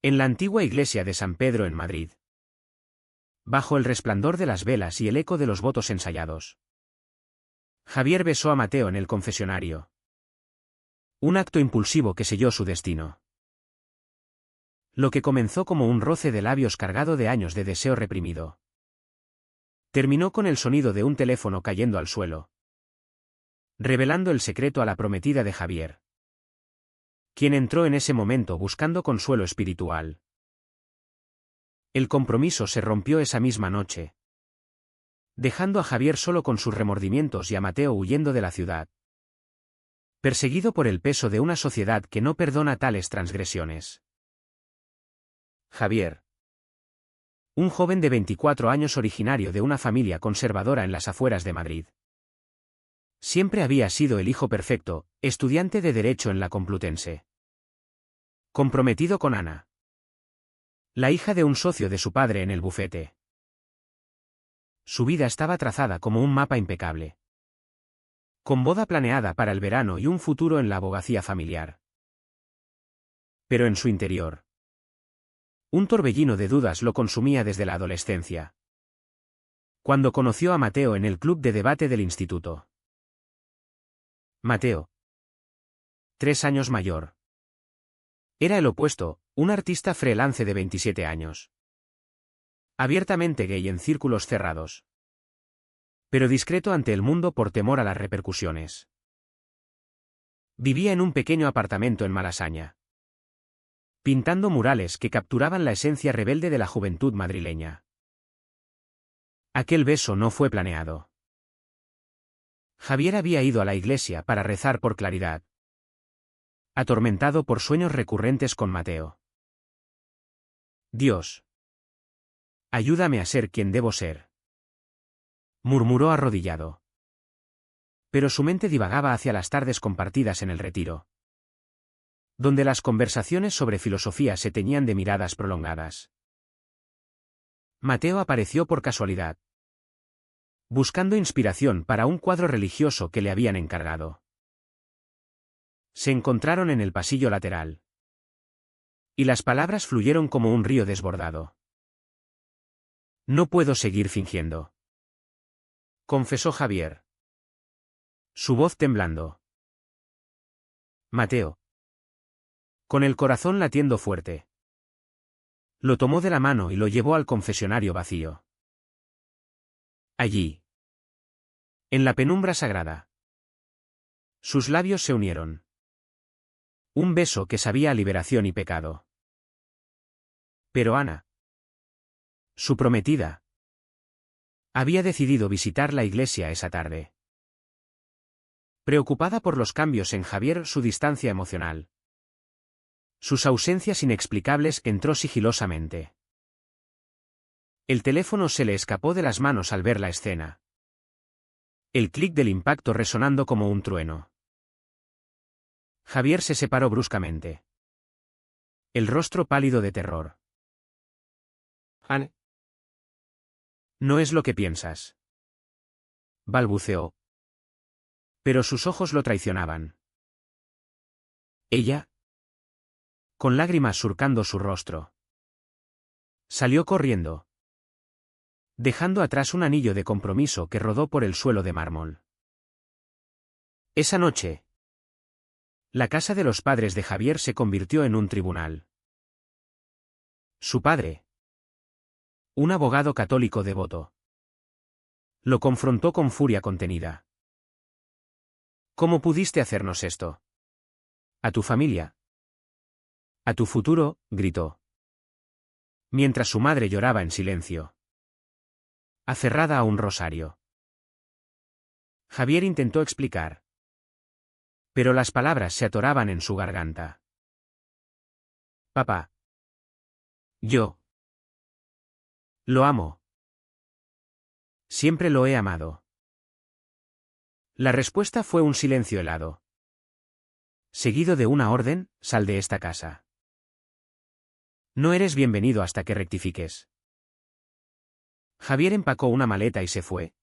En la antigua iglesia de San Pedro en Madrid. Bajo el resplandor de las velas y el eco de los votos ensayados. Javier besó a Mateo en el confesionario. Un acto impulsivo que selló su destino. Lo que comenzó como un roce de labios cargado de años de deseo reprimido. Terminó con el sonido de un teléfono cayendo al suelo. Revelando el secreto a la prometida de Javier. Quien entró en ese momento buscando consuelo espiritual. El compromiso se rompió esa misma noche. Dejando a Javier solo con sus remordimientos y a Mateo huyendo de la ciudad. Perseguido por el peso de una sociedad que no perdona tales transgresiones. Javier. Un joven de 24 años originario de una familia conservadora en las afueras de Madrid. Siempre había sido el hijo perfecto, estudiante de Derecho en la Complutense. Comprometido con Ana. La hija de un socio de su padre en el bufete. Su vida estaba trazada como un mapa impecable. Con boda planeada para el verano y un futuro en la abogacía familiar. Pero en su interior. Un torbellino de dudas lo consumía desde la adolescencia. Cuando conoció a Mateo en el club de debate del instituto. Mateo. 3 años mayor. Era el opuesto, un artista freelance de 27 años. Abiertamente gay en círculos cerrados. Pero discreto ante el mundo por temor a las repercusiones. Vivía en un pequeño apartamento en Malasaña. Pintando murales que capturaban la esencia rebelde de la juventud madrileña. Aquel beso no fue planeado. Javier había ido a la iglesia para rezar por claridad. Atormentado por sueños recurrentes con Mateo. Dios. Ayúdame a ser quien debo ser. Murmuró arrodillado. Pero su mente divagaba hacia las tardes compartidas en el retiro. Donde las conversaciones sobre filosofía se teñían de miradas prolongadas. Mateo apareció por casualidad. Buscando inspiración para un cuadro religioso que le habían encargado. Se encontraron en el pasillo lateral. Y las palabras fluyeron como un río desbordado. No puedo seguir fingiendo. Confesó Javier. Su voz temblando. Mateo. Con el corazón latiendo fuerte. Lo tomó de la mano y lo llevó al confesionario vacío. Allí. En la penumbra sagrada. Sus labios se unieron. Un beso que sabía a liberación y pecado. Pero Ana. Su prometida. Había decidido visitar la iglesia esa tarde. Preocupada por los cambios en Javier, su distancia emocional. Sus ausencias inexplicables, entró sigilosamente. El teléfono se le escapó de las manos al ver la escena. El clic del impacto resonando como un trueno. Javier se separó bruscamente. El rostro pálido de terror. Anne. No es lo que piensas. Balbuceó. Pero sus ojos lo traicionaban. Ella. Con lágrimas surcando su rostro. Salió corriendo. Dejando atrás un anillo de compromiso que rodó por el suelo de mármol. Esa noche. La casa de los padres de Javier se convirtió en un tribunal. Su padre. Un abogado católico devoto. Lo confrontó con furia contenida. ¿Cómo pudiste hacernos esto? A tu familia. A tu futuro, gritó. Mientras su madre lloraba en silencio. Aferrada a un rosario. Javier intentó explicar. Pero las palabras se atoraban en su garganta. Papá. Yo. Lo amo. Siempre lo he amado. La respuesta fue un silencio helado. Seguido de una orden: sal de esta casa. No eres bienvenido hasta que rectifiques. Javier empacó una maleta y se fue.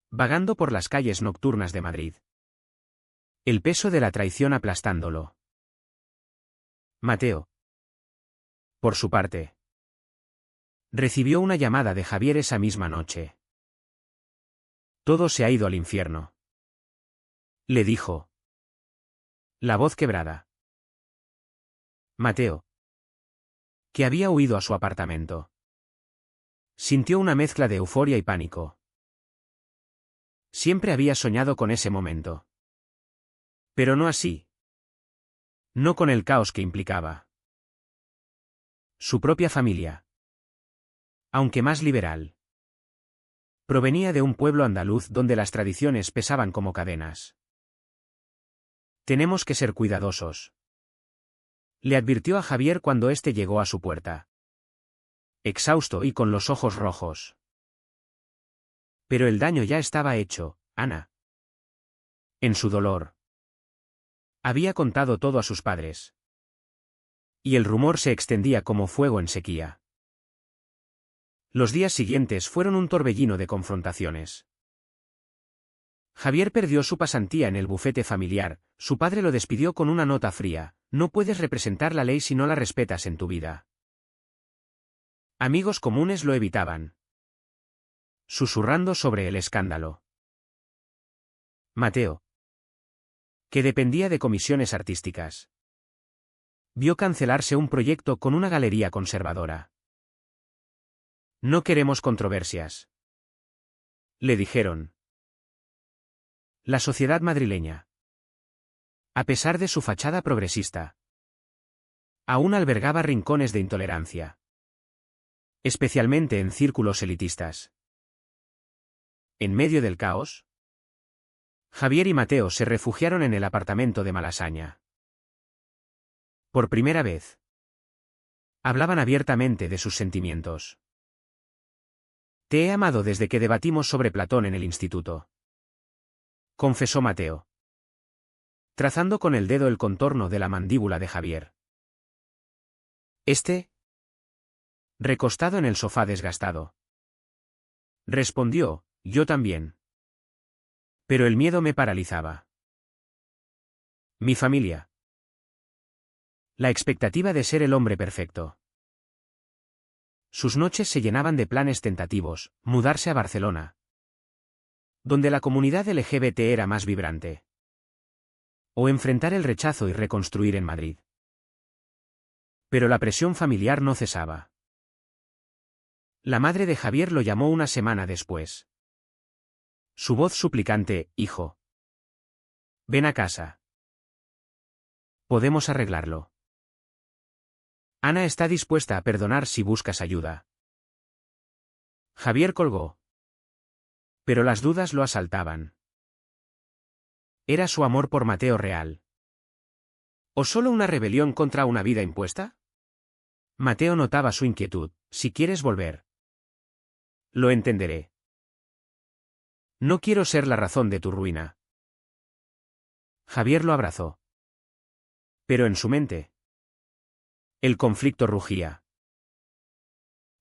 Vagando por las calles nocturnas de Madrid. El peso de la traición aplastándolo. Mateo. Por su parte, recibió una llamada de Javier esa misma noche. Todo se ha ido al infierno, le dijo. La voz quebrada. Mateo, que había huido a su apartamento, sintió una mezcla de euforia y pánico. Siempre había soñado con ese momento. Pero no así. No con el caos que implicaba. Su propia familia, aunque más liberal, provenía de un pueblo andaluz donde las tradiciones pesaban como cadenas. Tenemos que ser cuidadosos, le advirtió a Javier cuando éste llegó a su puerta. Exhausto y con los ojos rojos. Pero el daño ya estaba hecho, Ana. En su dolor, había contado todo a sus padres. Y el rumor se extendía como fuego en sequía. Los días siguientes fueron un torbellino de confrontaciones. Javier perdió su pasantía en el bufete familiar, su padre lo despidió con una nota fría: no puedes representar la ley si no la respetas en tu vida. Amigos comunes lo evitaban, susurrando sobre el escándalo. Mateo, que dependía de comisiones artísticas, vio cancelarse un proyecto con una galería conservadora. No queremos controversias, le dijeron. La sociedad madrileña, a pesar de su fachada progresista, aún albergaba rincones de intolerancia, especialmente en círculos elitistas. En medio del caos, Javier y Mateo se refugiaron en el apartamento de Malasaña. Por primera vez, hablaban abiertamente de sus sentimientos. Te he amado desde que debatimos sobre Platón en el instituto, confesó Mateo, trazando con el dedo el contorno de la mandíbula de Javier. Recostado en el sofá desgastado, respondió: yo también. Pero el miedo me paralizaba. Mi familia. La expectativa de ser el hombre perfecto. Sus noches se llenaban de planes tentativos: mudarse a Barcelona, donde la comunidad LGBT era más vibrante, o enfrentar el rechazo y reconstruir en Madrid. Pero la presión familiar no cesaba. La madre de Javier lo llamó una semana después. Su voz suplicante: hijo, ven a casa. Podemos arreglarlo. Ana está dispuesta a perdonar si buscas ayuda. Javier colgó. Pero las dudas lo asaltaban. ¿Era su amor por Mateo real? ¿O solo una rebelión contra una vida impuesta? Mateo notaba su inquietud. Si quieres volver, lo entenderé. No quiero ser la razón de tu ruina. Javier lo abrazó. Pero en su mente, el conflicto rugía.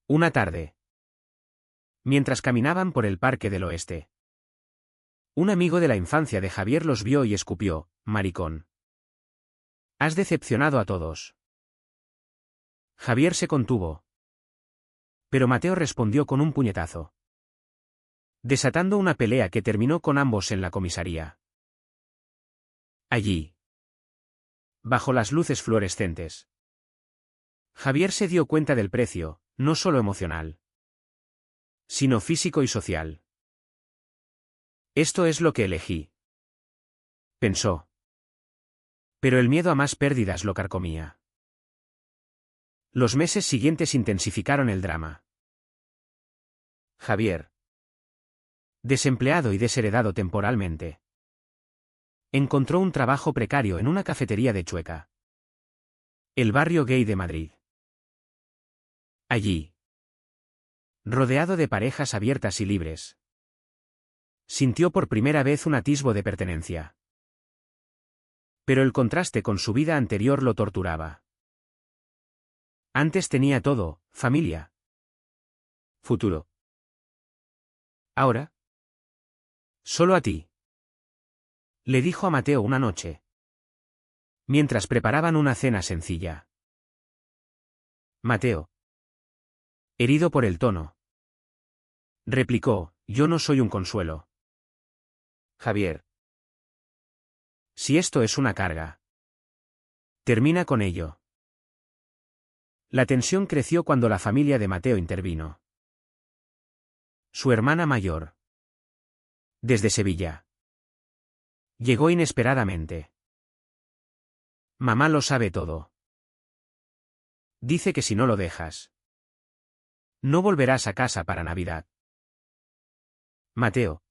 Una tarde, mientras caminaban por el Parque del Oeste, un amigo de la infancia de Javier los vio y escupió: maricón. Has decepcionado a todos. Javier se contuvo. Pero Mateo respondió con un puñetazo, desatando una pelea que terminó con ambos en la comisaría. Allí, bajo las luces fluorescentes, Javier se dio cuenta del precio, no solo emocional, sino físico y social. Esto es lo que elegí, pensó. Pero el miedo a más pérdidas lo carcomía. Los meses siguientes intensificaron el drama. Javier, desempleado y desheredado temporalmente, encontró un trabajo precario en una cafetería de Chueca, el barrio gay de Madrid. Allí, rodeado de parejas abiertas y libres, sintió por primera vez un atisbo de pertenencia. Pero el contraste con su vida anterior lo torturaba. Antes tenía todo: familia, futuro. Ahora, solo a ti, le dijo a Mateo una noche, mientras preparaban una cena sencilla. Mateo, herido por el tono, replicó, yo no soy un consuelo. Javier. Si esto es una carga, termina con ello. La tensión creció cuando la familia de Mateo intervino. Su hermana mayor, desde Sevilla, llegó inesperadamente. Mamá lo sabe todo. Dice que si no lo dejas, no volverás a casa para Navidad. Mateo,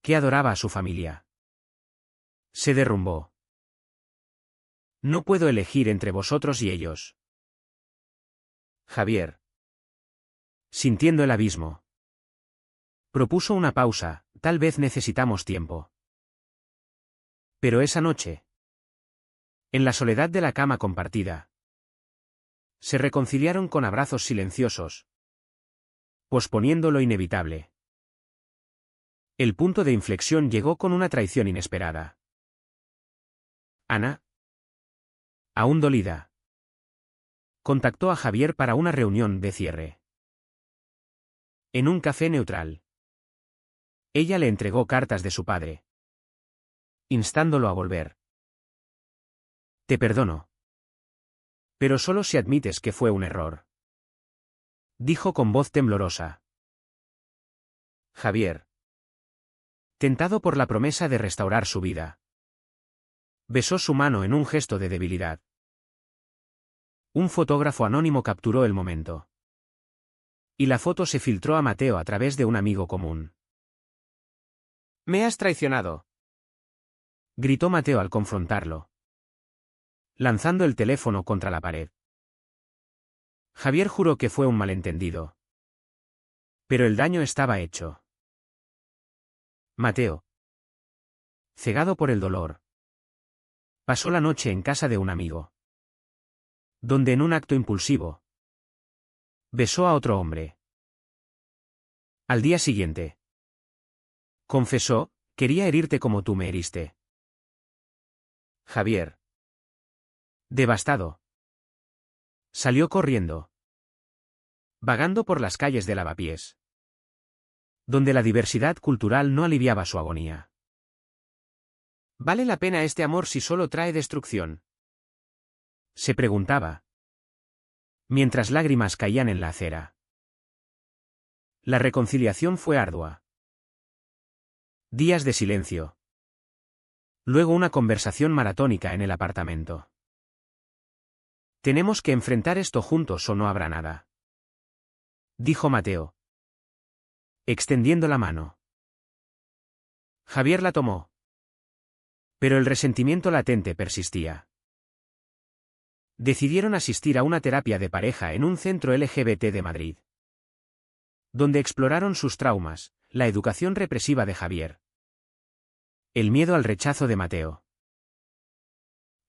que adoraba a su familia, se derrumbó. No puedo elegir entre vosotros y ellos. Javier, sintiendo el abismo, propuso una pausa, tal vez necesitamos tiempo. Pero esa noche, en la soledad de la cama compartida, se reconciliaron con abrazos silenciosos, posponiendo lo inevitable. El punto de inflexión llegó con una traición inesperada. Ana, aún dolida, contactó a Javier para una reunión de cierre. En un café neutral, ella le entregó cartas de su padre, instándolo a volver. Te perdono. Pero solo si admites que fue un error, dijo con voz temblorosa. Javier, tentado por la promesa de restaurar su vida, besó su mano en un gesto de debilidad. Un fotógrafo anónimo capturó el momento. Y la foto se filtró a Mateo a través de un amigo común. «Me has traicionado», gritó Mateo al confrontarlo, lanzando el teléfono contra la pared. Javier juró que fue un malentendido. Pero el daño estaba hecho. Mateo, cegado por el dolor, pasó la noche en casa de un amigo, donde en un acto impulsivo, besó a otro hombre. Al día siguiente, confesó, quería herirte como tú me heriste. Javier, devastado, salió corriendo, vagando por las calles de Lavapiés, donde la diversidad cultural no aliviaba su agonía. ¿Vale la pena este amor si solo trae destrucción?, se preguntaba, mientras lágrimas caían en la acera. La reconciliación fue ardua. Días de silencio. Luego una conversación maratónica en el apartamento. Tenemos que enfrentar esto juntos o no habrá nada, dijo Mateo, extendiendo la mano. Javier la tomó. Pero el resentimiento latente persistía. Decidieron asistir a una terapia de pareja en un centro LGBT de Madrid, donde exploraron sus traumas, la educación represiva de Javier, el miedo al rechazo de Mateo.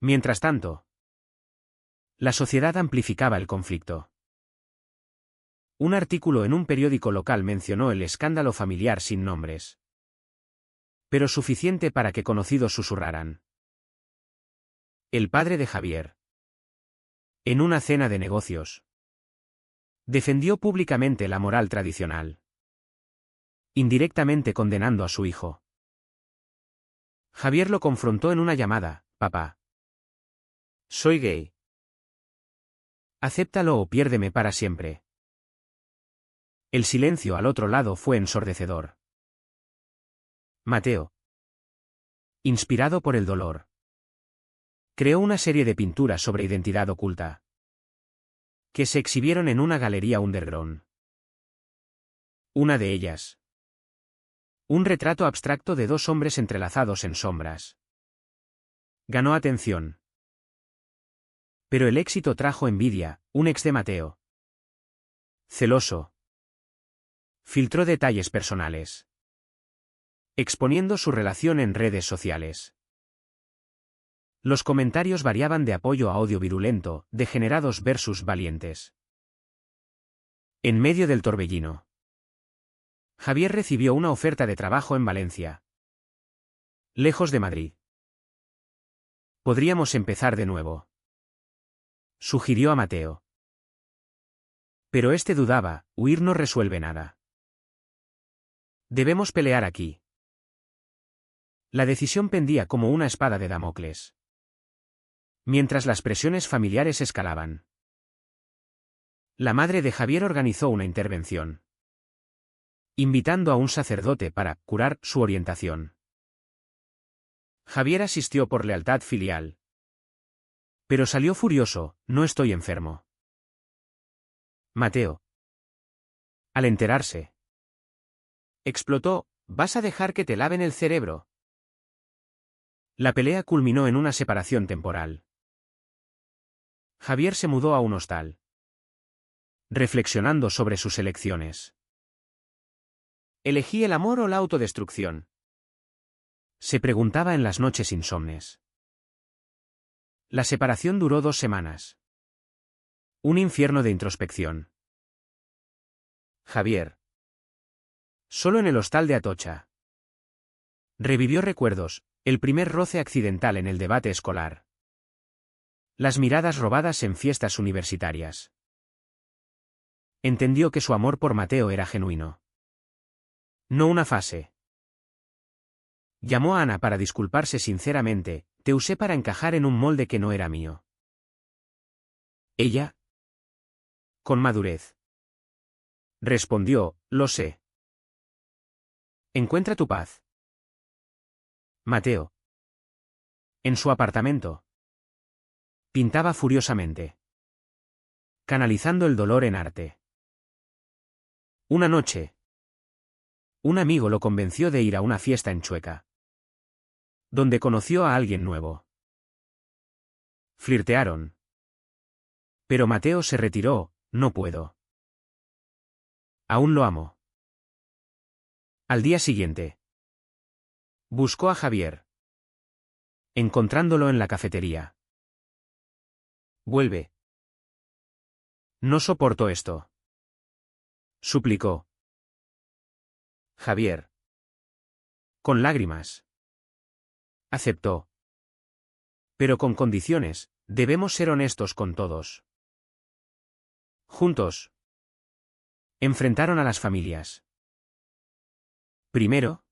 Mientras tanto, la sociedad amplificaba el conflicto. Un artículo en un periódico local mencionó el escándalo familiar sin nombres, pero suficiente para que conocidos susurraran. El padre de Javier, en una cena de negocios, defendió públicamente la moral tradicional, indirectamente condenando a su hijo. Javier lo confrontó en una llamada: papá, soy gay. Acéptalo o piérdeme para siempre. El silencio al otro lado fue ensordecedor. Mateo, inspirado por el dolor, creó una serie de pinturas sobre identidad oculta, que se exhibieron en una galería underground. Una de ellas, un retrato abstracto de dos hombres entrelazados en sombras, ganó atención. Pero el éxito trajo envidia. Un ex de Mateo, celoso, filtró detalles personales, exponiendo su relación en redes sociales. Los comentarios variaban de apoyo a odio virulento, degenerados versus valientes. En medio del torbellino, Javier recibió una oferta de trabajo en Valencia, lejos de Madrid. Podríamos empezar de nuevo, sugirió a Mateo. Pero este dudaba, huir no resuelve nada. Debemos pelear aquí. La decisión pendía como una espada de Damocles. Mientras las presiones familiares escalaban. La madre de Javier organizó una intervención, invitando a un sacerdote para curar su orientación. Javier asistió por lealtad filial. Pero salió furioso, no estoy enfermo. Mateo. Al enterarse, explotó, ¿vas a dejar que te laven el cerebro? La pelea culminó en una separación temporal. Javier se mudó a un hostal, reflexionando sobre sus elecciones. ¿Elegí el amor o la autodestrucción? Se preguntaba en las noches insomnes. La separación duró 2 semanas. Un infierno de introspección. Javier. Solo en el hostal de Atocha. Revivió recuerdos, el primer roce accidental en el debate escolar. Las miradas robadas en fiestas universitarias. Entendió que su amor por Mateo era genuino. No una fase. Llamó a Ana para disculparse sinceramente, te usé para encajar en un molde que no era mío. Ella, con madurez, respondió, lo sé. Encuentra tu paz. Mateo. En su apartamento. Pintaba furiosamente, canalizando el dolor en arte. Una noche, un amigo lo convenció de ir a una fiesta en Chueca, donde conoció a alguien nuevo. Flirtearon. Pero Mateo se retiró, no puedo. Aún lo amo. Al día siguiente, buscó a Javier, encontrándolo en la cafetería. Vuelve. No soporto esto, suplicó. Javier, con lágrimas, aceptó. Pero con condiciones, debemos ser honestos con todos. Juntos, enfrentaron a las familias. Primero,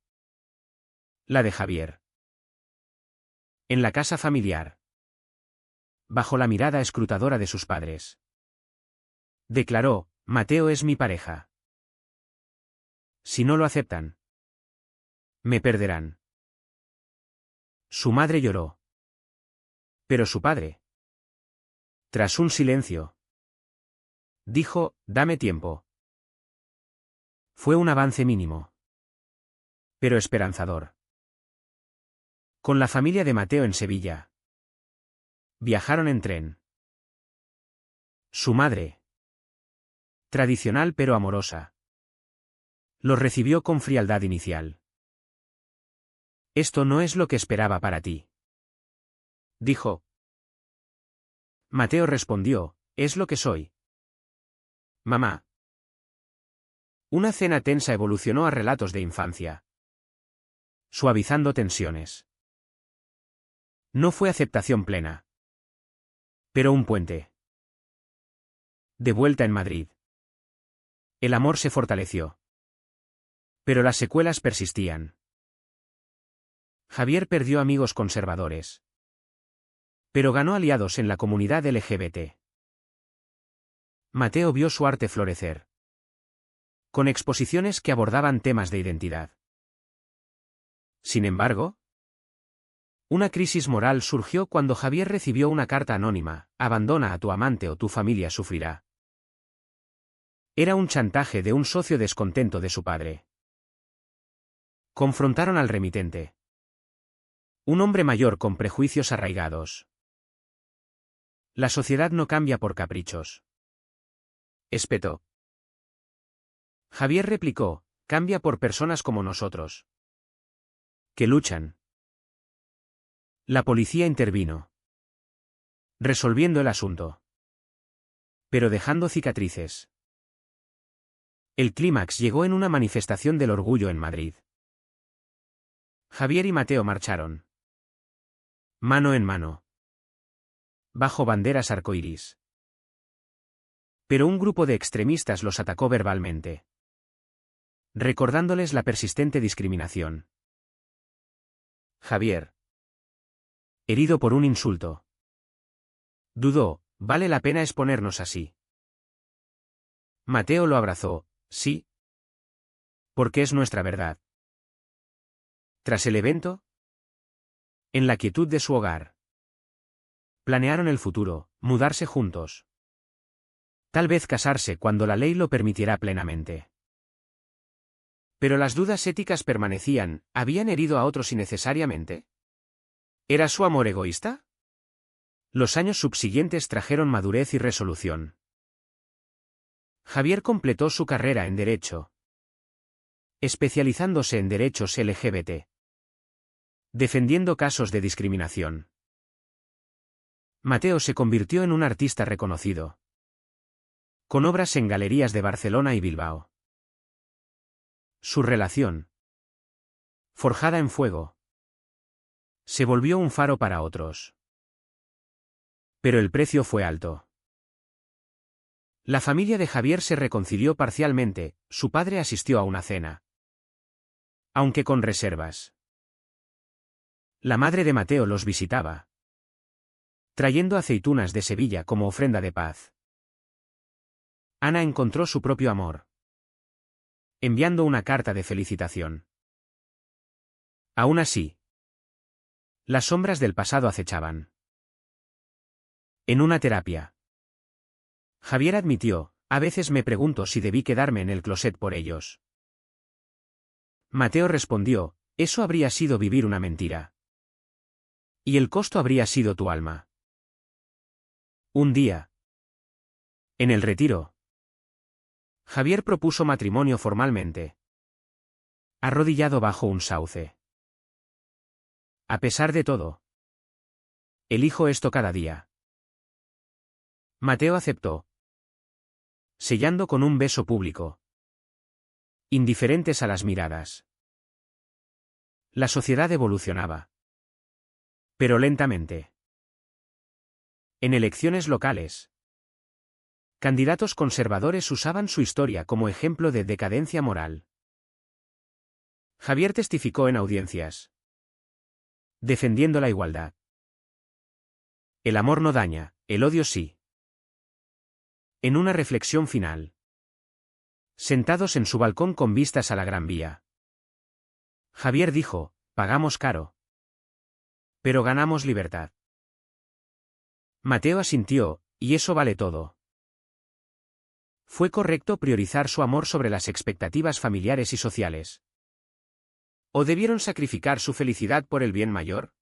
la de Javier. En la casa familiar, bajo la mirada escrutadora de sus padres, declaró, Mateo es mi pareja. Si no lo aceptan, me perderán. Su madre lloró. Pero su padre, tras un silencio, dijo, dame tiempo. Fue un avance mínimo, pero esperanzador. Con la familia de Mateo en Sevilla, viajaron en tren. Su madre, tradicional pero amorosa, los recibió con frialdad inicial. Esto no es lo que esperaba para ti, dijo. Mateo respondió, es lo que soy. Mamá. Una cena tensa evolucionó a relatos de infancia, suavizando tensiones. No fue aceptación plena, pero un puente. De vuelta en Madrid, el amor se fortaleció. Pero las secuelas persistían. Javier perdió amigos conservadores, pero ganó aliados en la comunidad LGBT. Mateo vio su arte florecer, con exposiciones que abordaban temas de identidad. Sin embargo, una crisis moral surgió cuando Javier recibió una carta anónima, abandona a tu amante o tu familia sufrirá. Era un chantaje de un socio descontento de su padre. Confrontaron al remitente. Un hombre mayor con prejuicios arraigados. La sociedad no cambia por caprichos, espetó. Javier replicó, cambia por personas como nosotros, que luchan. La policía intervino, resolviendo el asunto, pero dejando cicatrices. El clímax llegó en una manifestación del orgullo en Madrid. Javier y Mateo marcharon, mano en mano, bajo banderas arcoíris. Pero un grupo de extremistas los atacó verbalmente, recordándoles la persistente discriminación. Javier, herido por un insulto, dudó, ¿vale la pena exponernos así? Mateo lo abrazó, sí, porque es nuestra verdad. Tras el evento, en la quietud de su hogar, planearon el futuro, mudarse juntos. Tal vez casarse cuando la ley lo permitiera plenamente. Pero las dudas éticas permanecían, ¿habían herido a otros innecesariamente? ¿Era su amor egoísta? Los años subsiguientes trajeron madurez y resolución. Javier completó su carrera en Derecho, especializándose en derechos LGBT, defendiendo casos de discriminación. Mateo se convirtió en un artista reconocido, con obras en galerías de Barcelona y Bilbao. Su relación, forjada en fuego, se volvió un faro para otros. Pero el precio fue alto. La familia de Javier se reconcilió parcialmente, su padre asistió a una cena, aunque con reservas. La madre de Mateo los visitaba, trayendo aceitunas de Sevilla como ofrenda de paz. Ana encontró su propio amor, enviando una carta de felicitación. Aún así, las sombras del pasado acechaban. En una terapia, Javier admitió, a veces me pregunto si debí quedarme en el closet por ellos. Mateo respondió, eso habría sido vivir una mentira. Y el costo habría sido tu alma. Un día, en el retiro, Javier propuso matrimonio formalmente, arrodillado bajo un sauce. A pesar de todo, elijo esto cada día. Mateo aceptó, sellando con un beso público, indiferentes a las miradas. La sociedad evolucionaba, pero lentamente. En elecciones locales, candidatos conservadores usaban su historia como ejemplo de decadencia moral. Javier testificó en audiencias, defendiendo la igualdad. El amor no daña, el odio sí. En una reflexión final, sentados en su balcón con vistas a la Gran Vía, Javier dijo, pagamos caro, pero ganamos libertad. Mateo asintió, y eso vale todo. ¿Fue correcto priorizar su amor sobre las expectativas familiares y sociales? ¿O debieron sacrificar su felicidad por el bien mayor?